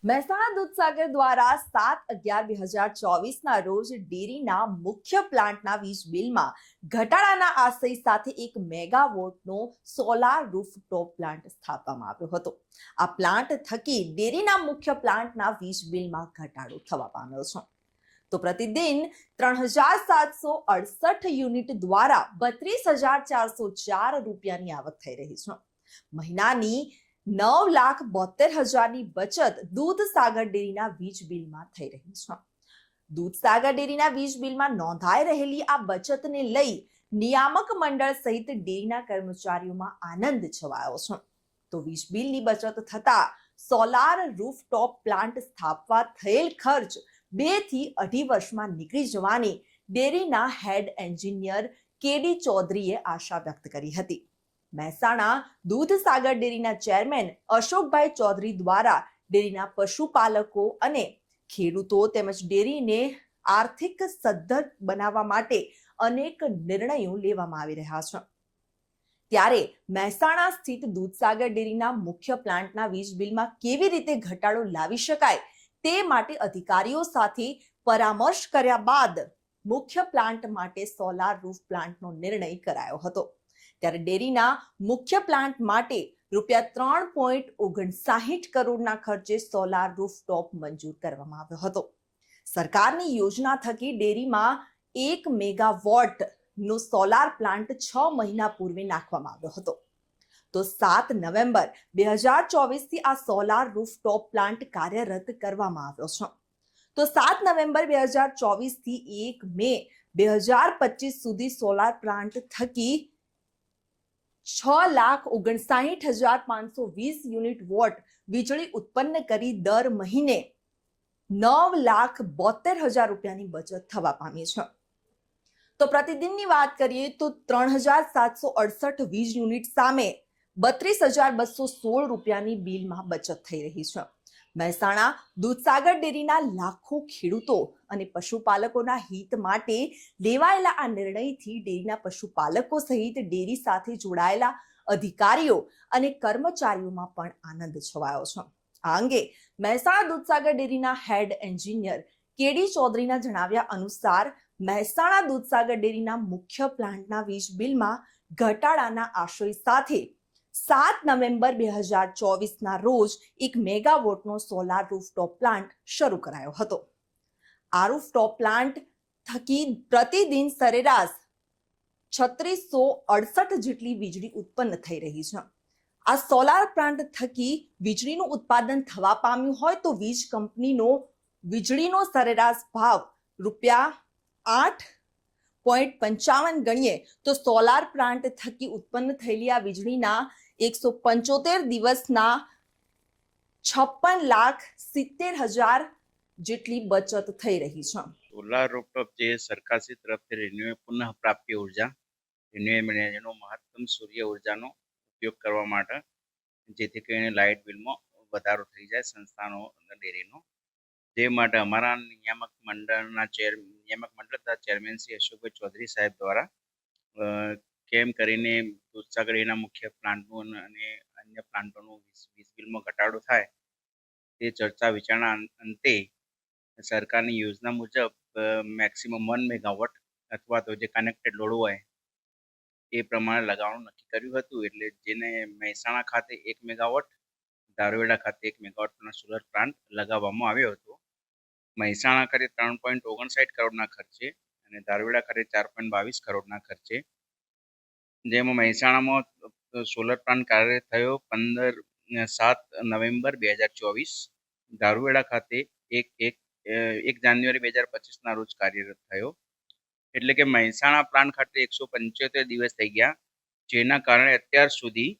મહેસાણા દૂધસાગર દ્વારા 7/11/2024 રોજ ડેરીના મુખ્ય પ્લાન્ટના વીજ બિલમાં ઘટાડાના આશય સાથે એક મેગાવોટનો સોલાર રૂફટોપ પ્લાન્ટ સ્થાપવામાં આવ્યો હતો. આ પ્લાન્ટ થકી ડેરીના મુખ્ય પ્લાન્ટના વીજ બિલમાં ઘટાડો થવા પામ્યો છે. તો પ્રતિદિન 3768 યુનિટ દ્વારા 32,404 રૂપિયાની આવક થઈ રહી છે. મહિનાની 9,72,000ની બચત દૂધસાગર ડેરીના વીજ બિલમાં થઈ રહી છે. દૂધસાગર ડેરીના વીજ બિલમાં નોંધાઈ રહેલી આ બચતને લઈ નિયામક મંડળ સહિત ડેરીના કર્મચારીઓમાં આનંદ છવાયો છે. તો વીજ બિલની બચત થતા સોલાર રૂફટોપ પ્લાન્ટ સ્થાપવા થયેલ ખર્ચ 2 થી 2.5 વર્ષમાં નીકળી જવાની ડેરીના હેડ એન્જિનિયર કેડી ચૌધરીએ આશા વ્યક્ત કરી હતી. મહેસાણા દૂધસાગર ડેરીના ચેરમેન અશોકભાઈ ચૌધરી દ્વારા ડેરીના પશુપાલકો અને ખેડૂતો તેમજ ડેરીને આર્થિક સદ્ધર બનાવવા માટે અનેક નિર્ણયો લેવામાં આવી રહ્યા છે. ત્યારે મહેસાણા સ્થિત દૂધસાગર ડેરીના મુખ્ય પ્લાન્ટના વીજ બિલમાં કેવી રીતે ઘટાડો લાવી શકાય તે માટે અધિકારીઓ સાથે પરામર્શ કર્યા બાદ મુખ્ય પ્લાન્ટ માટે સોલાર રૂફ પ્લાન્ટનો નિર્ણય કરાયો હતો. ત્યારે ડેરીના મુખ્ય પ્લાન્ટ માટે ₹3.59 કરોડના ખર્ચે સોલાર રૂફટોપ મંજૂર કરવામાં આવ્યો હતો. સરકારની યોજના થકી ડેરીમાં 1 મેગાવોટ નો સોલાર પ્લાન્ટ 6 મહિના પૂર્વે નાખવામાં આવ્યો હતો. તો 7 નવેમ્બર 2024 થી આ સોલાર રૂફટોપ પ્લાન્ટ કાર્યરત કરવામાં આવ્યો છે. તો 7 નવેમ્બર 2024 થી 1 મે 2025 સુધી સોલાર પ્લાન્ટ થકી 6,59,520 યુનિટ વોટ વીજળી ઉત્પન્ન કરી દર મહિને 9,72,000 રૂપિયાની બચત થવા પામી છે. તો પ્રતિદિનની વાત કરીએ તો 3,768 વીજ યુનિટ સામે 32,216 રૂપિયાની બિલમાં બચત થઈ રહી છે. મહેસાણા દૂધસાગર ડેરીના લાખો ખેડૂતો અને પશુપાલકોના હિત માટે લેવાયેલા આ નિર્ણયથી ડેરીના પશુપાલકો સહિત ડેરી સાથે જોડાયેલા અધિકારીઓ અને કર્મચારીઓમાં પણ આનંદ છવાયો છે. આ અંગે મહેસાણા દૂધસાગર ડેરીના હેડ એન્જિનિયર કેડી ચૌધરીના જણાવ્યા અનુસાર મહેસાણા દૂધસાગર ડેરીના મુખ્ય પ્લાન્ટના વીજ બિલમાં ઘટાડાના આશય સાથે 7 નવેમ્બર 2024 રોજ 1 મેગાવોટનો સોલાર રૂફટોપ પ્લાન્ટ શરૂ કરાયો હતો. આ રૂફટોપ પ્લાન્ટ થકી પ્રતિદિન સરેરાશ 3668 જેટલી વીજળી ઉત્પન્ન થઈ રહી છે. આ સોલાર પ્લાન્ટ થકી વીજળીનું ઉત્પાદન થવા પામ્યું હોય તો વીજ કંપનીનો વીજળીનો સરેરાશ ભાવ ₹8.55 ગણીએ તો સોલાર પ્લાન્ટ થકી ઉત્પન્ન થયેલી આ વીજળીના 175 દિવસના 56,70,000 જેટલી બચત થઈ રહી છે. સોલાર રૂફટોપ જે સરકારશ્રી તરફથી રિન્યુએબલ પુનઃ પ્રાપ્ય ઉર્જા રિન્યુએબલ એનર્જીનો મહત્તમ સૂર્ય ઉર્જાનો ઉપયોગ કરવા માટે જેથી કરીને લાઇટ બિલમાં વધારો થઈ જાય સંસ્થાનો ડેરીનો. જે માટે અમારા નિયામક મંડળ તથા ચેરમેન શ્રી અશોકભાઈ ચૌધરી સાહેબ દ્વારા કેમ કરીને દૂધસાગર ડેરીના મુખ્ય પ્લાન્ટનું અને અન્ય પ્લાન્ટોનું વીજ બિલમાં ઘટાડો થાય તે ચર્ચા વિચારણા અંતે સરકારની યોજના મુજબ મેક્સિમમ 1 મેગાવોટ અથવા તો જે કનેક્ટેડ લોડ હોય એ પ્રમાણે લગાવવાનું નક્કી કર્યું હતું. એટલે જેને મહેસાણા ખાતે 1 મેગાવોટ, દારૂવેડા ખાતે 1 મેગાવોટનો સોલર પ્લાન્ટ લગાવવામાં આવ્યો હતો. મહેસાણા ખાતે 3.59 કરોડના ખર્ચે અને દારૂવેડા ખાતે 4.22 કરોડના ખર્ચે. જેમાં મહેસાણામાં સોલર પ્લાન્ટ કાર્યરત થયો 7 નવેમ્બર 2024, દારૂવેડા ખાતે 1 જાન્યુઆરી 2025 રોજ કાર્યરત થયો. એટલે કે મહેસાણા પ્લાન્ટ ખાતે 175 દિવસ થઈ ગયા, જેના કારણે અત્યાર સુધી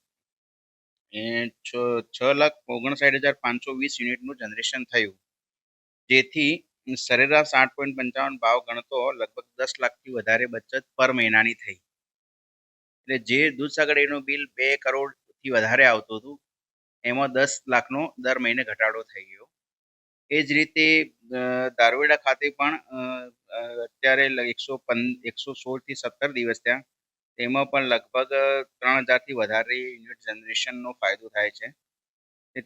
6,59,520 યુનિટનું જનરેશન થયું. જેથી સરેરાશ 8.55 ભાવ ગણતો લગભગ 10 લાખથી વધારે બચત પર મહિનાની થઈ. એટલે જે દૂધસાગર ડેરીનું બિલ 2 કરોડથી વધારે આવતું હતું એમાં 10 લાખનો દર મહિને ઘટાડો થઈ ગયો. એ જ રીતે દારૂવેડા ખાતે પણ અત્યારે 116થી 17 દિવસ થયા, તેમાં પણ લગભગ 3,000થી વધારે યુનિટ જનરેશનનો ફાયદો થાય છે.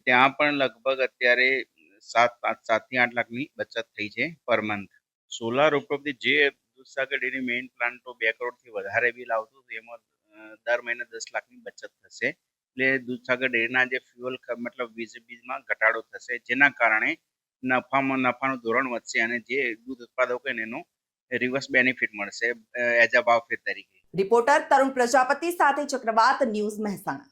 ત્યાં પણ લગભગ અત્યારે સાતથી 8 લાખની બચત થઈ છે પર મંથ. સોલાર રૂપથી જે દૂધસાગર ડેરી મેઇન પ્લાન્ટ તો 2 કરોડથી વધારે બિલ આવતું હતું એમાં દર મહિને 10 લાખની બચત થશે. એટલે દૂધસાગર ડેરીના જે ફ્યુઅલ મતલબ વીજ બિલમાં ઘટાડો થશે, જેના કારણે નફાનું ધોરણ વધશે અને જે દૂધ ઉત્પાદકો એને એનો રિવર્સ બેનિફિટ મળશે એઝ અ ભાવફેર તરીકે. રિપોર્ટર તરુણ પ્રજાપતિ સાથે ચક્રવાત ન્યૂઝ મહેસાણા.